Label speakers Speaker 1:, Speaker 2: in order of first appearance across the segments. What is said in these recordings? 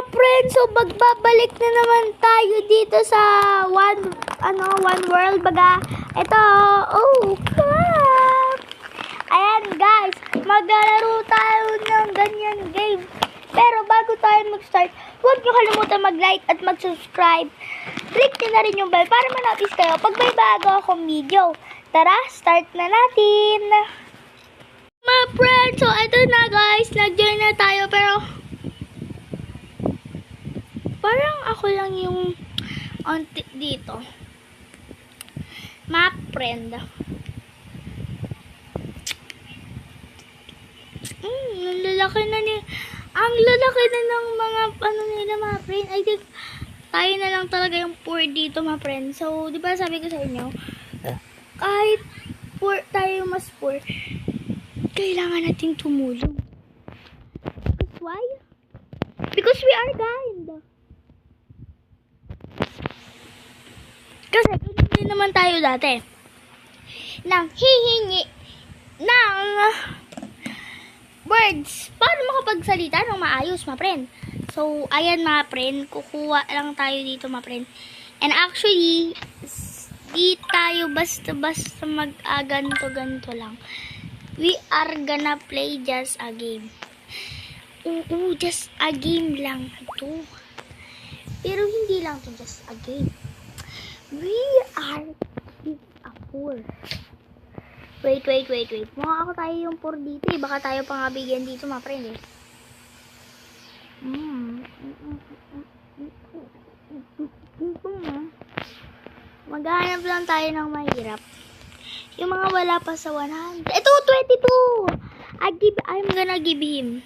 Speaker 1: friends, so magbabalik na naman tayo dito sa One World baga. Ito, oh crap! Ayan guys, maglalaro tayo ng ganyan game. Pero bago tayo mag-start, huwag niyo kalimutan mag-like at mag-subscribe. Click niyo na rin yung bell para ma-notice kayo pag may bago akong video. Tara, start na natin! Mga friends, so ito na guys, nag-join na tayo pero parang ako lang yung onti dito. Mga friend. Ang lalaki na ng mga nila mga friend. I think tayo na lang talaga yung poor dito mga friend. So, di ba sabi ko sa inyo, kahit poor tayo mas poor, kailangan nating tumulong. Because why? Because we are kind. Kasi ganun din naman tayo dati. Nang hihingi ng words para makapagsalita ng maayos, my friend. So, ayan mga friend, kukuha lang tayo dito, my friend. And actually, di tayo basta-basta mag-ganto-ganto lang. We are gonna play just a game. Oo, just a game lang ito. Pero hindi lang to just a game. We are a poor. Wait. Mukha ako tayo yung poor dito eh. Baka tayo pangabigyan dito mga friend eh. Maghanap lang tayo ng mahirap. Yung mga wala pa sa 100. Ito, 22! I'm gonna give him.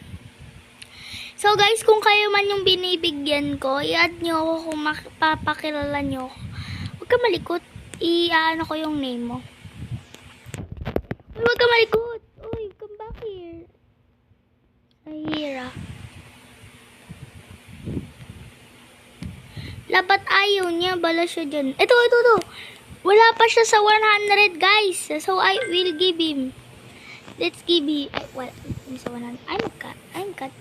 Speaker 1: So guys, kung kayo man yung binibigyan ko, i-add nyo ako kung papakilala nyo ako. Huwag ka malikot. I-ano ko yung name mo. Huwag ka malikot. Uy, come back here. Ahira. Labat ayaw niya. Bala siya dyan. Ito. Wala pa siya sa 100, guys. So, I will give him. Let's give him. Sa 100. I'm cut.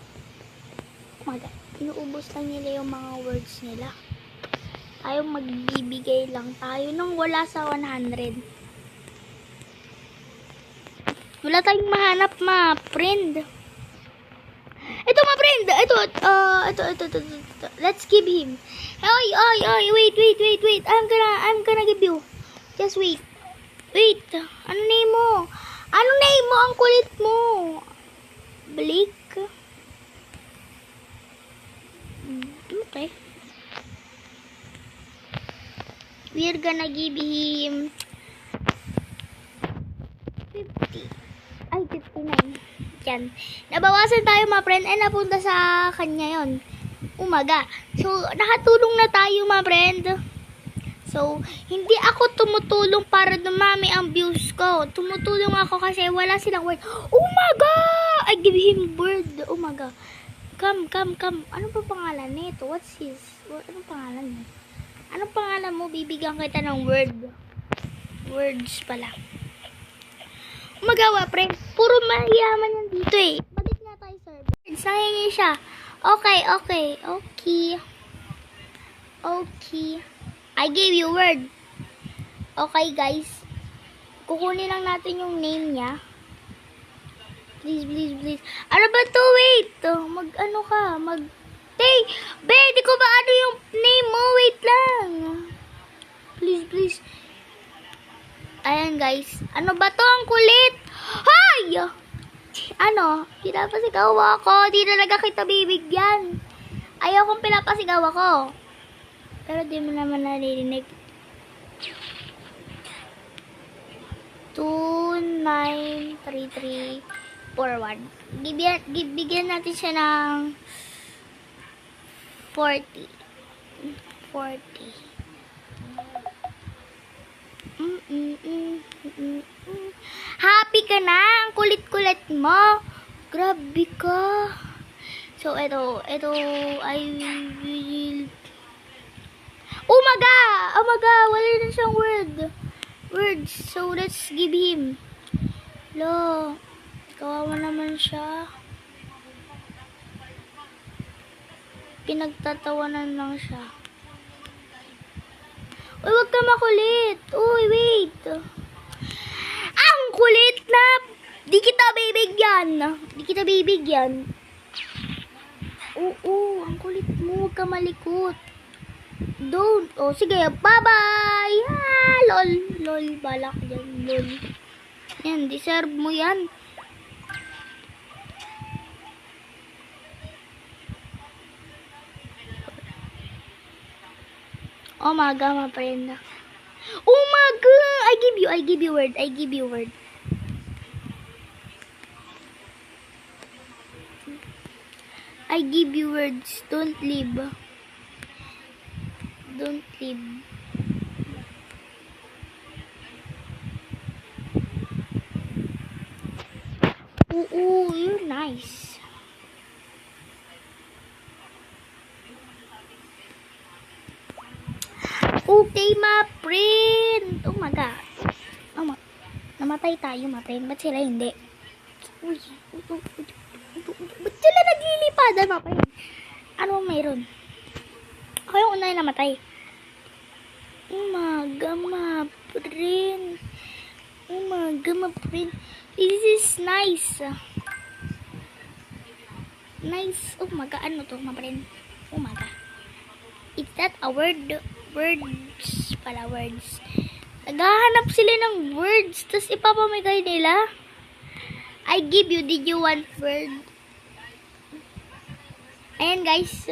Speaker 1: Oh my God. Inuubos lang nila yung mga words nila. Tayo magbibigay lang tayo nung wala sa 100. Wala tayong mahanap, ma friend. Ito, ma friend. Ito. Let's give him. Oy. Wait. I'm gonna give you. Just wait. Ano name mo? Ang kulit mo. Blake. Okay. We're gonna give him 50. Ay, 59. Yan. Nabawasan tayo mga friend ay napunta sa kanya yon. Umaga. So, nakatulong na tayo mga friend. So, hindi ako tumutulong para dumami ang views ko. Tumutulong ako kasi wala silang word. Umaga! I give him word. Umaga. Come. Ano pa pangalan nito? What's his? Anong pangalan mo? Anong pangalan mo? Bibigyan kita ng word. Words pala. Magawa, friend. Puro mayaman yan dito eh. Balik na tayo, sir. Nahingi siya. Okay. I gave you word. Okay, guys. Kukunin lang natin yung name niya. Please. Ano ba to? Wait. Mag-ano ka? Hey, di ko ba ano yung name mo? Wait lang. Please. Ayan, guys. Ano ba to? Ang kulit. Hay! Ano? Pinapasigaw ako. Di talaga kita bibigyan. Ayaw kong pinapasigaw ako. Pero di mo naman naririnig. 293341. Bigyan natin siya ng 40. Happy ka na? Ang kulit-kulit mo. Grabe ka. So, ito, I will... Umaga! Wala na siyang words. So, let's give him. Kawawa naman siya. pinagtatawanan lang siya. Uy, wag ka makulit. Uy, wait. Ang kulit na. Di kita bibigyan. Di kita bibigyan. Oo, ang kulit mo. Huwag ka malikot. Don't. Oh, sige. Bye-bye. Ah, lol. Lol. Balak dyan. Lol. Yan, deserve mo yan. Umaga, my friend. Umaga! I give you word. I give you word. I give you words. Don't leave. Don't leave. Ooh, you're nice. Okay, my friend. Oh my God. Oh, namatay tayo, my friend. Ba't sila hindi? Uy. Ba't sila naglilipadan, my friend? Ano mayroon? Ako yung una yung namatay. Umaga, my friend. Umaga, my friend. This is nice. Nice. Umaga, ano to, my friend? Umaga. Is that a word? Words pala, words. Naghahanap sila ng words, tapos ipapamigay nila. I give you, did you want word? Ayan, guys.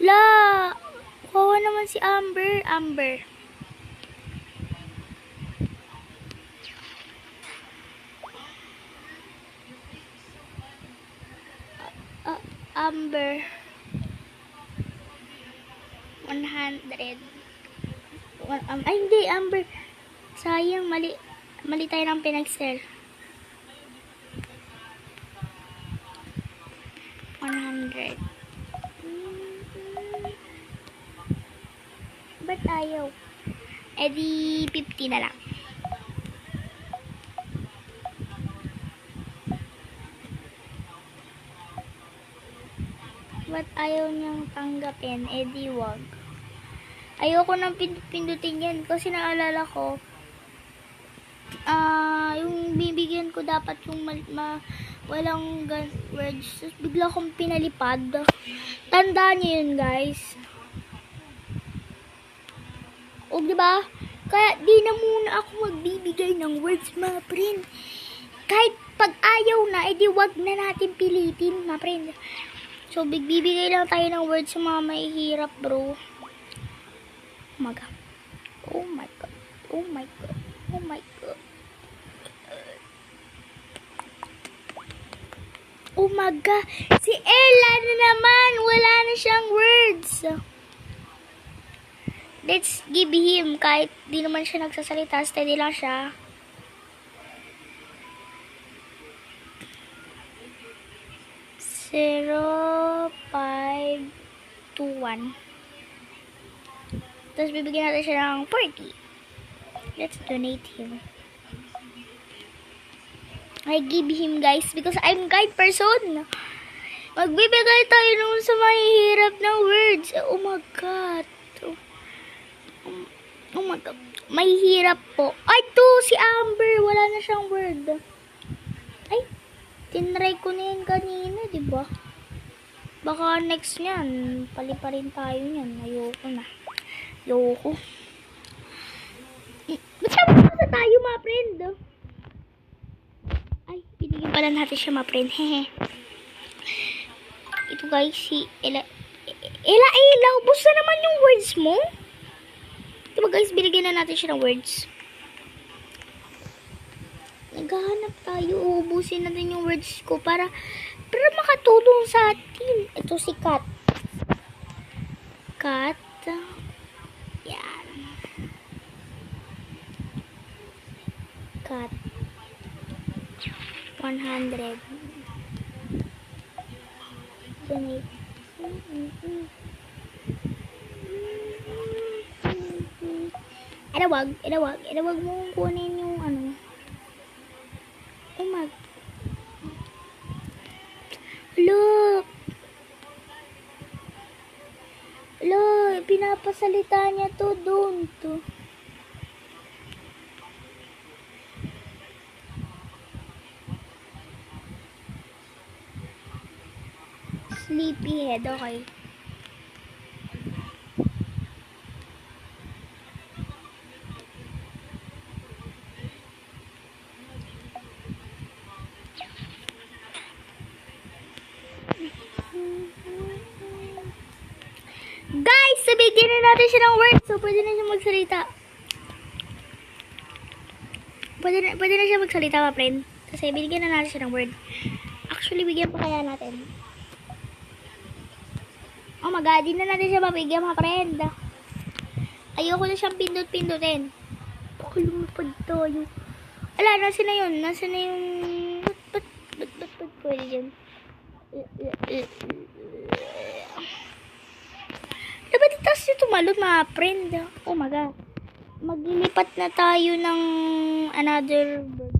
Speaker 1: La! Kawawa naman si Amber. Amber. Amber 100. Ay, hindi, Amber. Sayang, mali tayo ng pinag-sell. 100. Ba't ayaw? Eh di 50 na lang. Ba't ayaw niyang tanggapin? Eh di wag. Ayoko nang pindutin yan kasi naalala ko yung bibigyan ko dapat yung walang words. Tapos bigla akong pinalipad. Tandaan niyo yun, guys. O, diba? Kaya di na muna ako magbibigay ng words, mga friend. Kahit pag ayaw na, edi wag na natin pilitin, mga friend. So, bibigay lang tayo ng words sa mga mahihirap, bro. Oh my God. Oh my God. Oh my God. Oh my God. Oh my God. Si Ella na naman. Wala na siyang words. Let's give him. Kahit di naman siya nagsasalita. Steady lang siya. Zero, 5, 2, 1. Tapos bibigyan natin siya ng 40. Let's donate him. I give him, guys, because I'm kind person. Magbibigay tayo naman sa mahihirap ng words. Oh my God. Oh my God. Mahihirap po. Ay, to si Amber. Wala na siyang word. Ay, tinry ko na yan kanina, diba? Baka next niyan, paliparin tayo niyan. Ayoko na. Ayoko. Ba't sa tayo, mga friend? Ay, binigyan pala natin siya, mga friend. Hehe. Ito, guys, si Ella. Ella, ubos na naman yung words mo. Diba, guys, binigyan na natin siya ng words. Naghahanap tayo. Ubusin natin yung words ko para makatulong sa atin. Ito si Kat. Kat. Yan. Kat. 100. Donate. Wag mo kunin yung ano. Umag. Look. Look, pinapasalita niya to, don't. Sleepyhead, okay. Guys, sabigyan na natin siya ng word. So, pwede na siya magsalita. Pwede na siya magsalita, ma friend. Kasi binigyan na natin siya ng word. Actually, bigyan pa kaya natin. Oh my god, di na natin siya mabigyan, ma friend. Ayoko na siyang pindot-pindutin. Baka lumipad tayo. Ala, nasa na yun? Nasa na yung... Ba't pwede dyan? Dapat itaas nyo tumalon, mga friend. Oh my god. Maglilipat na tayo ng another bird.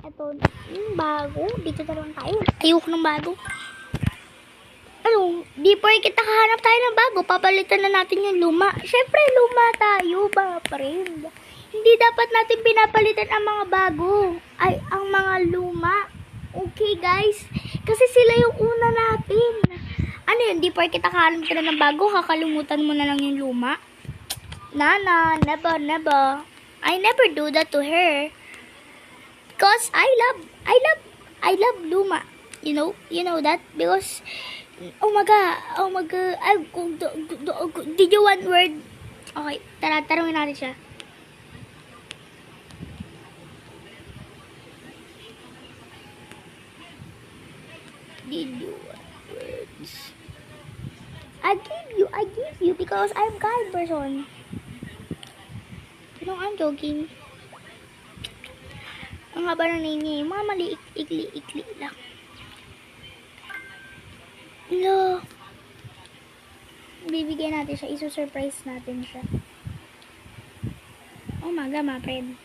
Speaker 1: Ito, yung bago. Dito na lang tayo. Ayoko ng bago. Ano, di porket nakahanap tayo ng bago, papalitan na natin yung luma. Siyempre, luma tayo, mga friend. Hindi dapat natin pinapalitan ang mga bago. Ay, ang mga luma. Okay, guys? Kasi sila yung una natin. Ano yun, di porket nakahanap ka na ng bago, kakalimutan mo na lang yung luma? Nana, never. I never do that to her. Because I love luma. You know that? Because, oh my god, did you want word? Okay, tarungin natin siya. Did you want words? I give you because I'm kind person. No, I'm joking. Ang haba ng name niya, yung mga mali, ikli lang. No. Bibigyan natin siya, iso-surprise natin siya. Oh my god, my friend.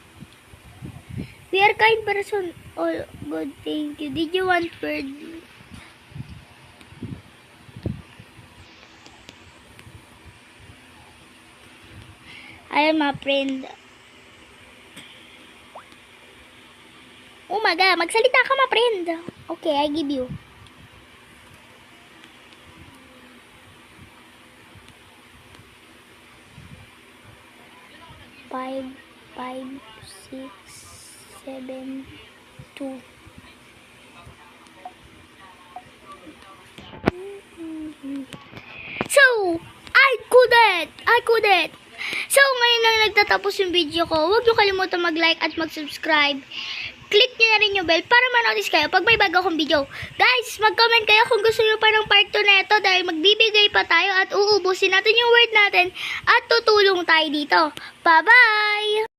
Speaker 1: We are kind person. Oh, good, thank you. Did you want word? Ayan, my friend. Oh my god, magsalita ka, my friend. Okay, I give you. Five, 6, 7, 2. So, I couldn't. So, ngayon lang nagtatapos yung video ko. Huwag niyo kalimutan mag-like at mag-subscribe. Click niyo na rin yung bell para ma-notice kayo pag may bago akong video. Guys, mag-comment kayo kung gusto niyo pa ng part 2 na ito dahil magbibigay pa tayo at uubusin natin yung word natin at tutulong tayo dito. Bye-bye!